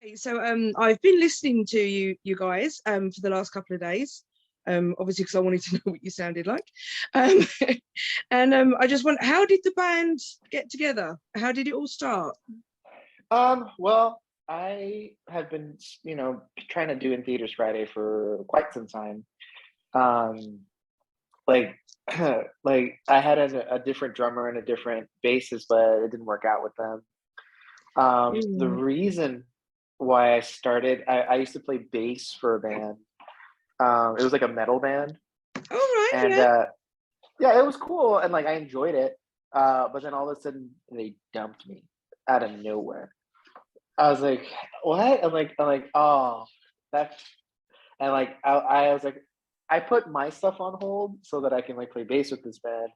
Okay, so I've been listening to you guys for the last couple of days. Obviously because I wanted to know what you sounded like. Um, and I just want, how did the band get together? How did it all start? Well, I have been, trying to do in theaters Friday for quite some time. Um, like, like I had a different drummer and a different bassist, but it didn't work out with them. The Mm. reason why I started, I used to play bass for a band. It was like a metal band, All right, and yeah. yeah, it was cool, and like I enjoyed it. But then all of a sudden, they dumped me out of nowhere. I was like, "What?" I'm like, "Oh, that's," and like I was like, I put my stuff on hold so that I can like play bass with this band,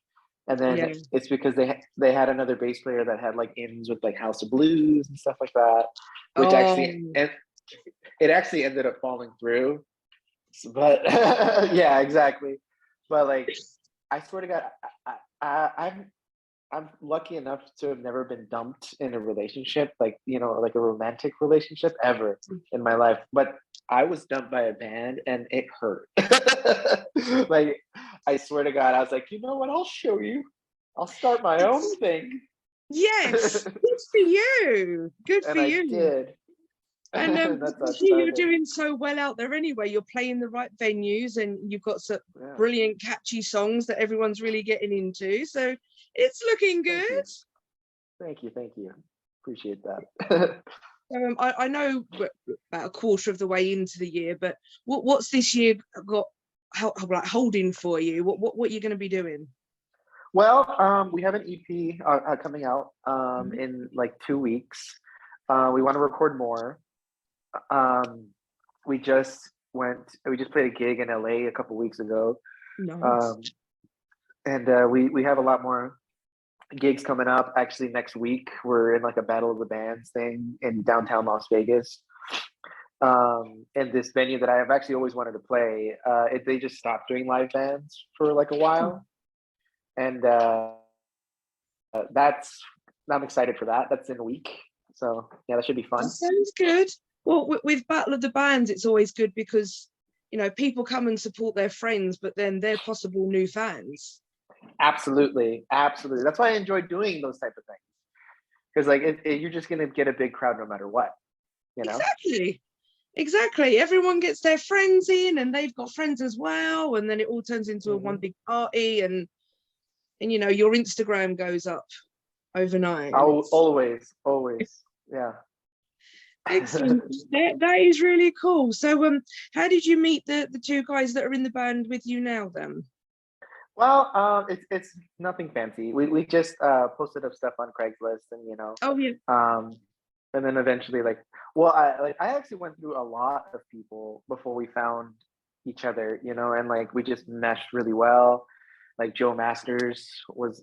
and then Yeah. it's because they had another bass player that had like ins with like House of Blues and stuff like that, which Oh, actually and it actually ended up falling through. But yeah, exactly. But like, I swear to God, I'm lucky enough to have never been dumped in a relationship, like, like a romantic relationship ever in my life. But I was dumped by a band and it hurt. Like, I swear to God, I was like, you know what? I'll show you. I'll start my own it's, thing. yes. Good for you. Good for And I you. did. And That's how it you're started. doing so well out there anyway. You're playing the right venues and you've got some Yeah. brilliant, catchy songs that everyone's really getting into. So it's looking Thank good. you. Thank you. Thank you. Appreciate that. I know we're about a quarter of the way into the year, but what's this year got like holding for you? What are you going to be doing? Well, we have an EP coming out Mhm. in like 2 weeks. We want to record more. Um, we just played a gig in LA a couple weeks ago. Nice. Um, and we have a lot more gigs coming up. Actually, next week, we're in like a Battle of the Bands thing in downtown Las Vegas. And this venue that I have actually always wanted to play, they just stopped doing live bands for like a while. And that's I'm excited for that. That's in a week, so yeah, that should be That fun. sounds good. Well, with Battle of the Bands, it's always good because people come and support their friends, but then they're possible new fans. Absolutely, absolutely. That's why I enjoy doing those type of things because like you're just gonna get a big crowd no matter what, you know. Exactly. Exactly. Everyone gets their friends in and they've got friends as well. And then it all turns into a one Hmm. big party and your Instagram goes up overnight and I'll it's always, yeah. excellent. That is really cool. So how did you meet the two guys that are in the band with you now then? Well, it's nothing fancy. We just posted up stuff on Craigslist, and Oh yeah. um, and then eventually, I actually went through a lot of people before we found each other, and like we just meshed really well. Like Joe Masters was,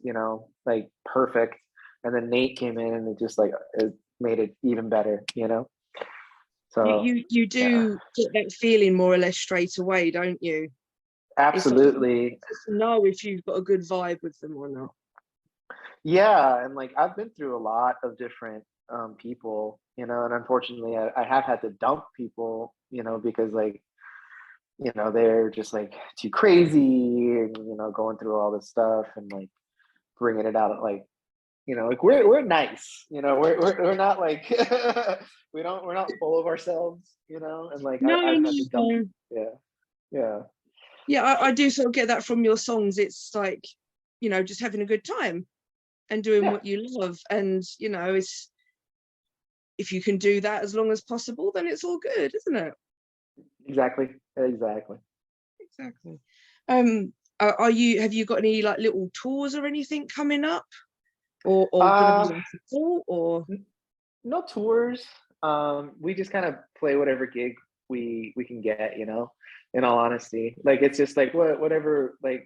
like perfect, and then Nate came in, and it made it even better. You So you you yeah, do get that feeling more or less straight away, don't you? It's like you absolutely. just know if you've got a good vibe with them or not. Yeah, and like I've been through a lot of different people, and unfortunately I have had to dump people, because like, they're just like too crazy and going through all this stuff and like bringing it out like, like we're nice, we're not like we're not full of ourselves, and like No, I've no, had to dump. no. Yeah, yeah. Yeah, I do sort of get that from your songs. It's like, just having a good time and doing Yeah, what you love. And, it's if you can do that as long as possible, then it's all good, isn't it? exactly. Exactly. Have you got any like little tours or anything coming up? Or gonna be uh on support or No tours. We just kind of play whatever gig we can get, in all honesty. Like it's just like whatever, like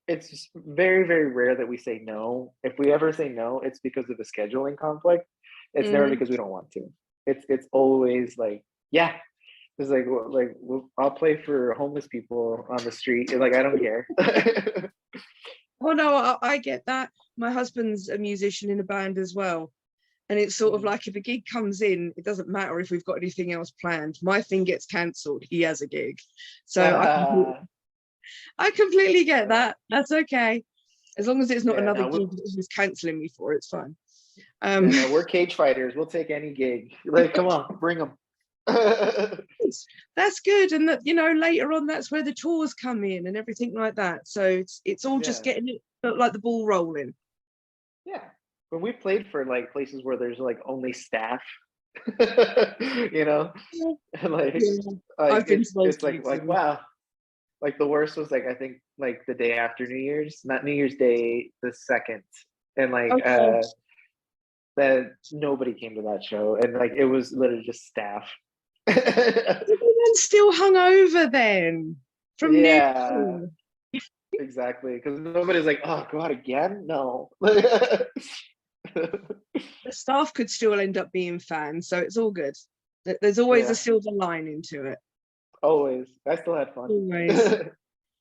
it's just very, very rare that we say no. If we ever say no, it's because of a scheduling conflict. It's never Mhm. because we don't want to. It's always like, yeah. It's like I'll play for homeless people on the street. Like I don't care. Oh no, I get that. My husband's a musician in a band as well. And it's sort of like if a gig comes in, it doesn't matter if we've got anything else planned. My thing gets cancelled, he has a gig. So I completely get that. That's okay. As long as it's not another gig that he's cancelling me for, it's fine. No, we're cage fighters. We'll take any gig. Like, come on, bring them. That's good. And that, you know, later on, that's where the tours come in and everything like that. So it's all just getting it like the ball rolling. Yeah. When we played for like places where there's like only staff, you know, like, I've been it's like wow. Like the worst was like I think like the day after New Year's, not New Year's Day, the 2nd, and like that nobody came to that show, and like it was literally just staff. Everyone's still hungover then from exactly, because nobody's like, oh, go out again, no. The staff could still end up being fans, so it's all good. There's always a silver lining to it. Always. I still had fun. Always.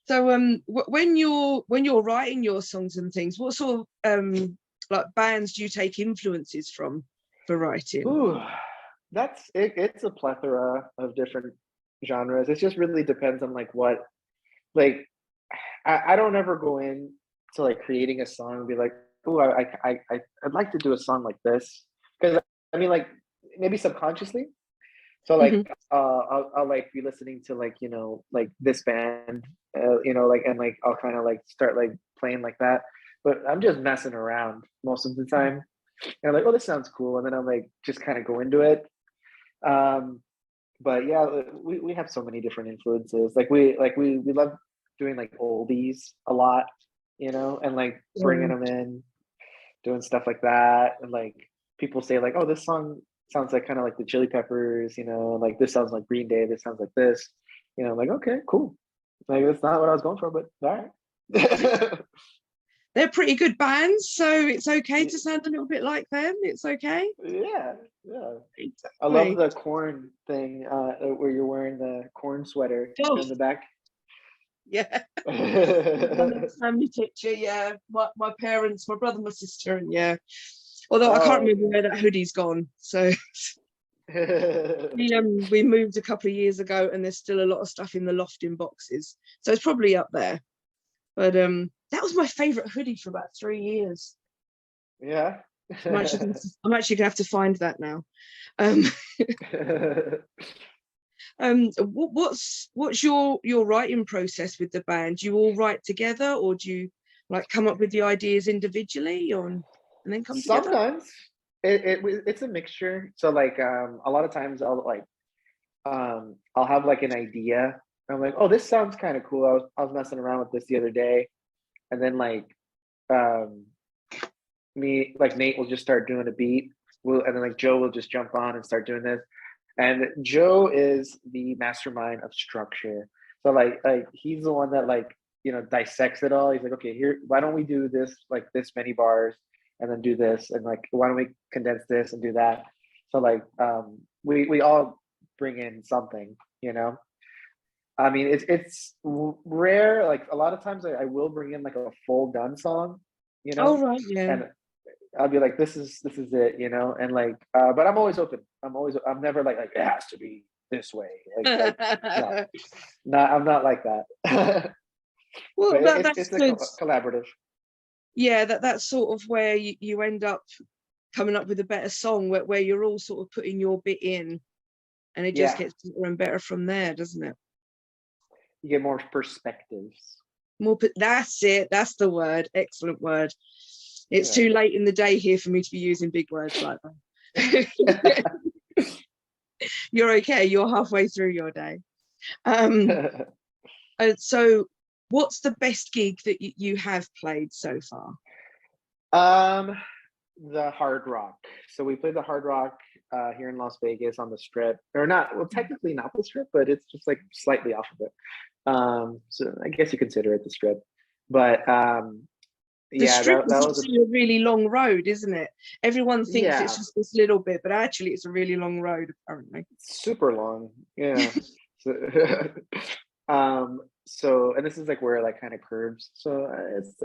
So when you're writing your songs and things, what sort of like bands do you take influences from for writing? Ooh, that's it. It's a plethora of different genres. It just really depends on like what, like I don't ever go in to like creating a song and be like, oh, I'd like to do a song like this, because I mean like maybe subconsciously. So like I'll like be listening to like, you know, like this band, you know, like, and like I'll kind of like start like playing like that, but I'm just messing around most of the time, and I'm like, oh, this sounds cool, and then I'm like just kind of go into it. But yeah, we have so many different influences. Like we love doing like oldies a lot, you know, and like bringing them in, doing stuff like that, and like people say like, oh, this song sounds like kind of like the Chili Peppers, you know, like this sounds like Green Day, this sounds like this, you know, I'm like, okay, cool. Like that's not what I was going for, but all right. They're pretty good bands, so it's okay to sound a little bit like them. It's okay. Yeah. Exactly. I love the corn thing, where you're wearing the corn sweater in the back. Yeah. Family picture, yeah. My parents, my brother, my sister, and although I can't remember where that hoodie's gone. So we moved a couple of years ago, and there's still a lot of stuff in the loft in boxes. So it's probably up there. But that was my favorite hoodie for about 3 years. Yeah. I'm actually gonna have to find that now. What's your writing process with the band? Do you all write together, or do you like come up with the ideas individually, or and then come together? Sometimes it's a mixture. So like a lot of times I'll have like an idea. I'm like, oh, this sounds kind of cool. I was messing around with this the other day, and then like me, like Nate will just start doing a beat, and then like Joe will just jump on and start doing this. And Joe is the mastermind of structure. So like he's the one that like, you know, dissects it all. He's like, okay, here, why don't we do this, like this many bars, and then do this, and like why don't we condense this and do that? So like we all bring in something, you know. I mean, it's rare. Like a lot of times I will bring in like a full done song, you know. Oh right, yeah. And I'll be like, this is it, you know, and like, but I'm always open. I'm never like it has to be this way. Like no, I'm not like that. Well, that's good. Collaborative. Yeah, that's sort of where you end up coming up with a better song where you're all sort of putting your bit in, and it just gets better and better from there, doesn't it? You get more perspectives. That's it. That's the word. Excellent word. It's too late in the day here for me to be using big words like that. You're okay. You're halfway through your day. So what's the best gig that you have played so far? The Hard Rock. So we played the Hard Rock here in Las Vegas on the Strip, or not, well, technically not the Strip, but it's just like slightly off of it. So I guess you consider it the Strip, but the Strip is actually a really long road, isn't it? Everyone thinks it's just this little bit, but actually it's a really long road apparently. Super long, yeah. so, and this is like where it like kind of curves. So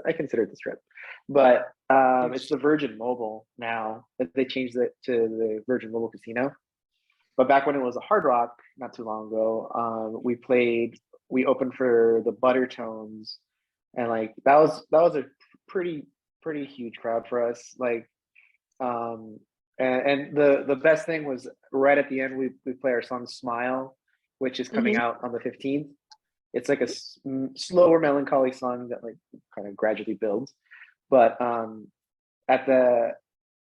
I consider it the Strip, but it's the Virgin Mobile now. They changed it to the Virgin Mobile Casino. But back when it was a Hard Rock, not too long ago, we opened for the Buttertones, and like that was a pretty huge crowd for us. Like, and the best thing was right at the end we play our song Smile, which is coming out on the 15th. It's like a slower melancholy song that like kind of gradually builds. But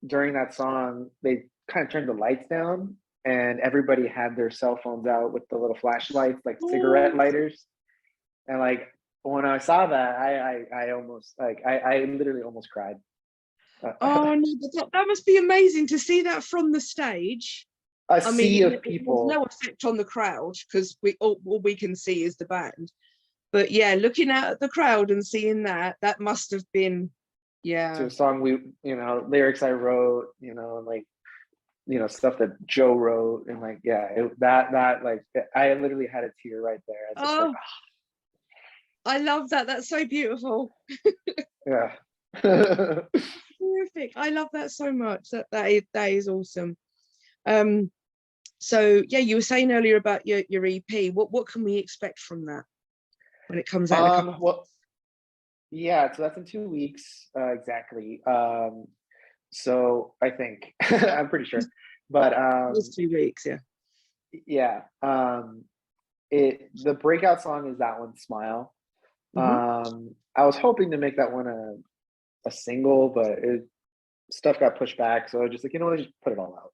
during that song, they kind of turned the lights down, and everybody had their cell phones out with the little flashlights, like cigarette lighters. And like when I saw that, I almost like I literally almost cried. Oh no, that must be amazing to see that from the stage. A sea of people. There's no effect on the crowd because all we can see is the band. But yeah, looking at the crowd and seeing that must have been, yeah. To a song lyrics I wrote, and like, stuff that Joe wrote, and like, yeah, that like, I literally had a tear right there. It's just like, I love that. That's so beautiful. Yeah. Terrific. I love that so much. That is awesome. So yeah, you were saying earlier about your EP. What can we expect from that when it comes out in a couple well, yeah, so that's in 2 weeks, exactly. So I think I'm pretty sure, but it's 2 weeks, yeah. Yeah, the breakout song is that one, Smile. I was hoping to make that one a single, but stuff got pushed back, so I was just like, just put it all out.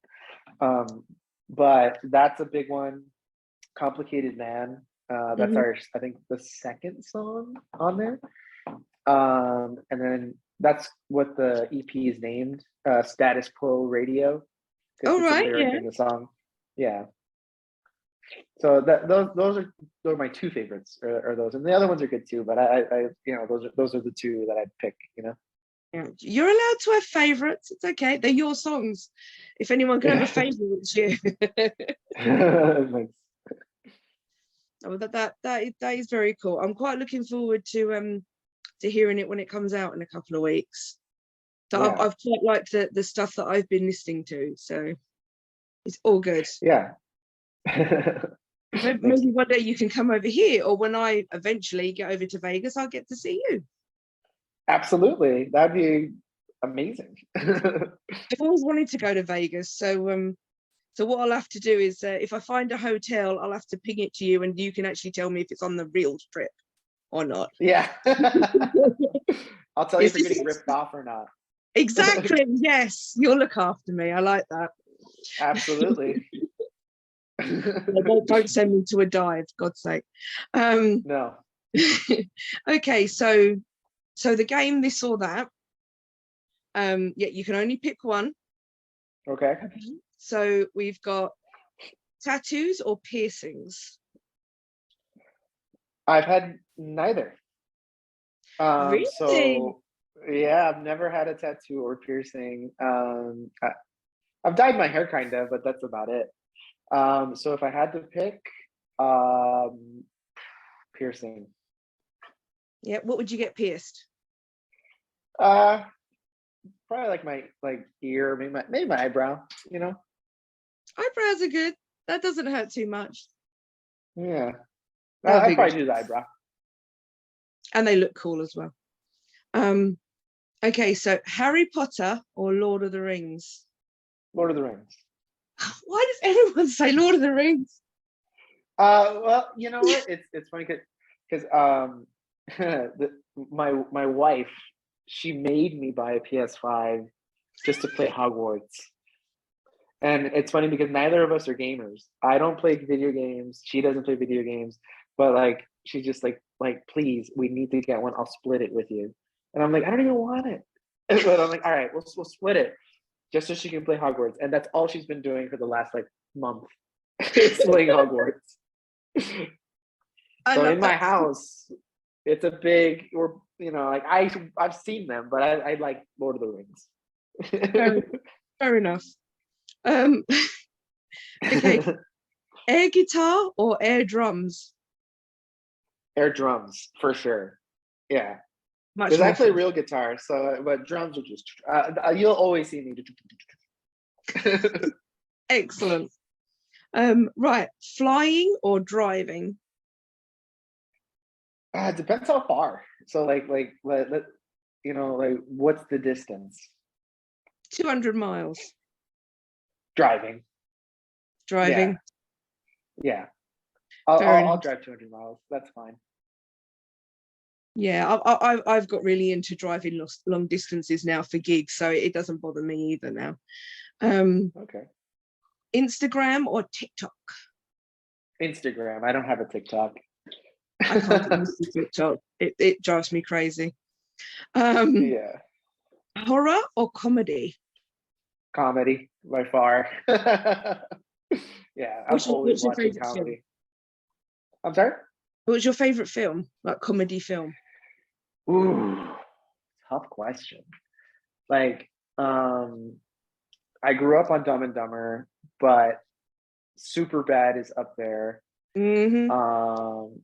But that's a big one. Complicated Man, that's I think the second song on there. And then that's what the EP is named, Status Quo Radio. Oh, right, yeah. In the song. Yeah. So those are my two favorites, are those, and the other ones are good too. But I those are the two that I'd pick. Yeah. You're allowed to have favorites. It's okay. They're your songs. If anyone can have a favorite, it's you. Thanks. Oh, that is very cool. I'm quite looking forward to hearing it when it comes out in a couple of weeks. So yeah. I've quite liked the stuff that I've been listening to. So it's all good. Yeah. Maybe one day you can come over here, or when I eventually get over to Vegas, I'll get to see you. Absolutely, that'd be amazing. I've always wanted to go to Vegas, so what I'll have to do is, if I find a hotel, I'll have to ping it to you, and you can actually tell me if it's on the real trip or not. Yeah. I'll tell you if you're getting ripped off or not. Exactly. Yes, you'll look after me. I like that. Absolutely. Don't send me to a dive, God's sake. No. Okay, so the game, this or that. Yeah, you can only pick one. Okay. So we've got tattoos or piercings. I've had neither. Really? So yeah, I've never had a tattoo or piercing. I've dyed my hair kind of, but that's about it. So if I had to pick, piercing. Yeah, what would you get pierced? Probably like my ear, maybe my eyebrow. Eyebrows are good. That doesn't hurt too much. Yeah, I'd probably do the eyebrow. And they look cool as well. Okay, so Harry Potter or Lord of the Rings? Lord of the Rings. Why does everyone say Lord of the Rings? Well, you know what? It's funny because my wife, she made me buy a PS5 just to play Hogwarts. And it's funny because neither of us are gamers. I don't play video games. She doesn't play video games. But like, she's just like, please, we need to get one. I'll split it with you. And I'm like, I don't even want it. But I'm like, all right, we'll split it just so she can play Hogwarts. And that's all she's been doing for the last month. It's playing Hogwarts. So in my house, it's a big, I've seen them, but I like Lord of the Rings. Fair enough. Okay, air guitar or air drums? Air drums for sure. Yeah. Much Because I more play fun. real guitar, so but drums are just you'll always see me. Excellent. Right, flying or driving? It depends how far. So like what's the distance? 200 miles. Driving. Yeah, Driving. yeah. I'll Fair I'll, enough. I'll drive 200 miles. That's fine. Yeah, I've got really into driving long distances now for gigs, so it doesn't bother me either now. Okay. Instagram or TikTok? Instagram. I don't have a TikTok. I can't get used to TikTok. It drives me crazy. Um, Yeah, horror or comedy? comedy by far. Yeah, I'm always What's your watching favorite film? comedy. I'm sorry? What's your favorite film? Like comedy film? Ooh, tough question. Like, I grew up on Dumb and Dumber, but Super Bad is up there. Hmm.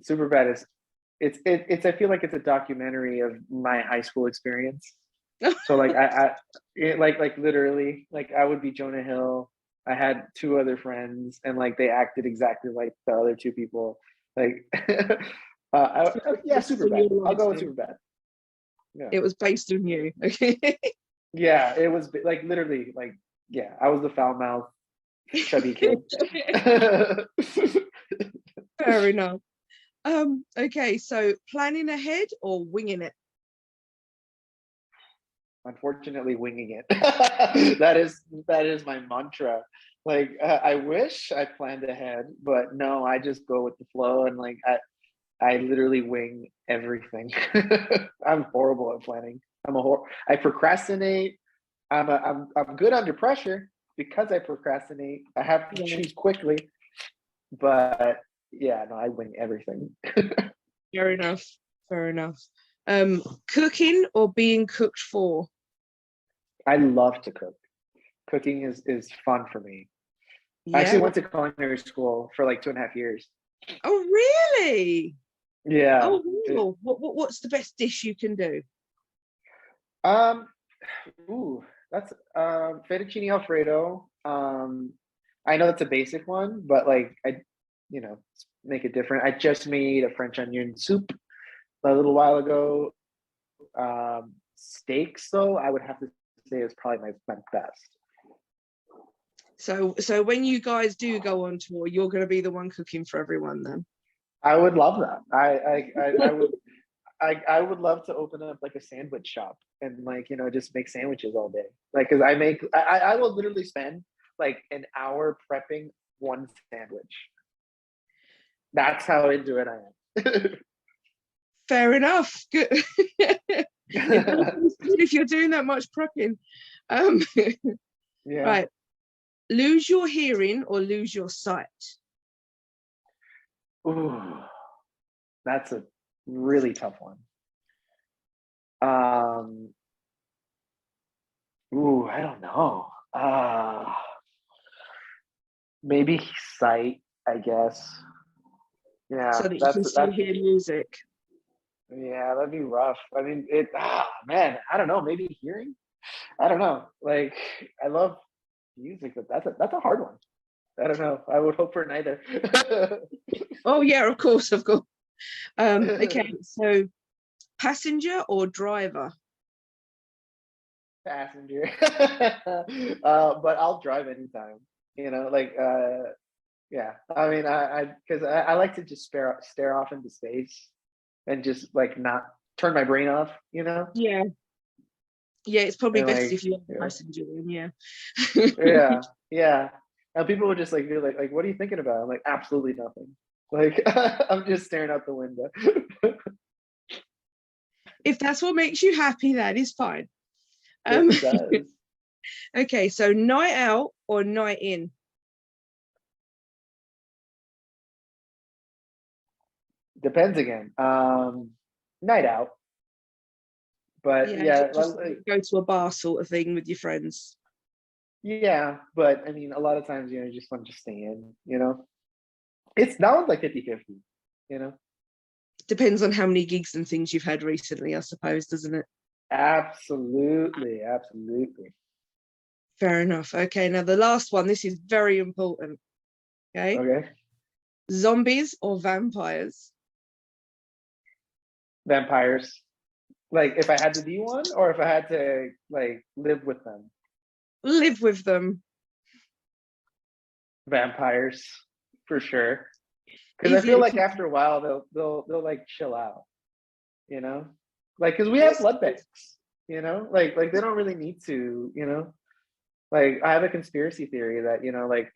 Super Bad is it's I feel like it's a documentary of my high school experience. So like like literally like I would be Jonah Hill. I had two other friends and like they acted exactly like the other two people. Like yeah, Based Super on your Bad. I'll life go with then. Super Bad. Yeah. It was based on you. Okay. Yeah, it was like literally like yeah, I was the foul mouth chubby kid. Fair enough. Okay, so planning ahead or winging it? Unfortunately, winging it. That is my mantra. Like I wish I planned ahead, but no, I just go with the flow and like I literally wing everything. I'm horrible at planning. I procrastinate. I'm good under pressure because I procrastinate. I have to Yeah, choose quickly, but yeah, no, I wing everything. fair enough. Fair enough. Cooking or being cooked for? I love to cook. Cooking is fun for me. I Yeah. actually went to culinary school for like 2.5 years. Oh, really? Yeah. Oh, wow. What's the best dish you can do? Um, ooh, that's fettuccine Alfredo. I know that's a basic one, but like make it different. I just made a French onion soup a little while ago. Steaks, though, I would have to say is probably my best. So when you guys do go on tour, you're going to be the one cooking for everyone then. I would love that. I would love to open up like a sandwich shop and like just make sandwiches all day. Like because I will literally spend like an hour prepping one sandwich. That's how into it I Fair enough. Good. It does am. sound good if you're doing that much prepping. Um, Yeah. right. Lose your hearing or lose your sight? Ooh, that's a really tough one. Um, I don't know. Maybe sight, I guess. So Yeah, that you can still that's hear music. yeah, that'd be rough. I mean, man, I don't know, maybe hearing? I don't know. Like I love music, but that's a hard one. I don't know. I would hope for neither. Oh yeah, of course, of course. Okay, so passenger or driver? Passenger. But I'll drive anytime. Like yeah. I mean I because I like to just stare off into space and just like not turn my brain off, Yeah, yeah, it's probably and best like if you're a yeah. passenger then, yeah. Yeah, yeah. And people would just like be like, what are you thinking about? I'm like, absolutely nothing. Like I'm just staring out the window. If that's what makes you happy, that is fine. Um, It does. okay, so night out or night in? Depends again. Night out. But Yeah, yeah, just go to a bar sort of thing with your friends. yeah, but I mean a lot of times, you just want to stay in. It's that one's like 50-50, you know? Depends on how many gigs and things you've had recently, I suppose, doesn't it? Absolutely, absolutely. Fair enough. Okay, now the last one, this is very important. Okay. Okay. Zombies or vampires? Vampires. Like if I had to be one, or if I had to like live with them. Live with them. Vampires, for sure. Because I Easier feel to like keep. after a while they'll like chill out, you know? Like because we have blood banks, you know? Like they don't really need to, you know? Like I have a conspiracy theory that, you know, like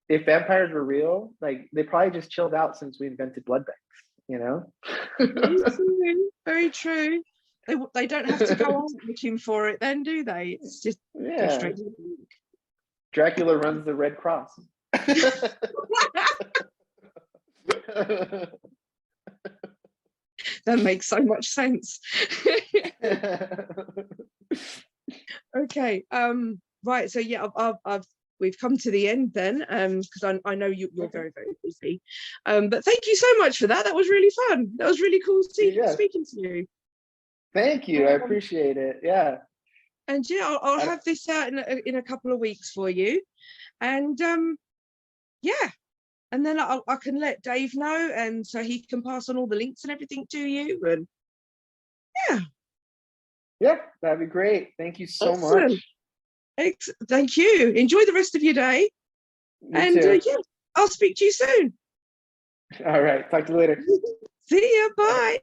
if vampires were real, like they probably just chilled out since we invented blood banks, you know? Very true. Very true. They don't have to go on looking for it then, do they? It's just go Yeah. straight to the bank. Dracula runs the Red Cross. That makes so much sense. Okay. Right. So yeah, we've come to the end then, because I know you're very, very busy. But thank you so much for that. That was really fun. That was really cool Yes. speaking to you. Thank you. I appreciate it. Yeah. And yeah, I'll have this out in a couple of weeks for you. And yeah. And then I can let Dave know, and so he can pass on all the links and everything to you. And yeah. Yeah, that'd be great. Thank you so Excellent. much. Thank you. Enjoy the rest of your day. You too. Yeah, I'll speak to you soon. All right. Talk to you later. See ya. Bye.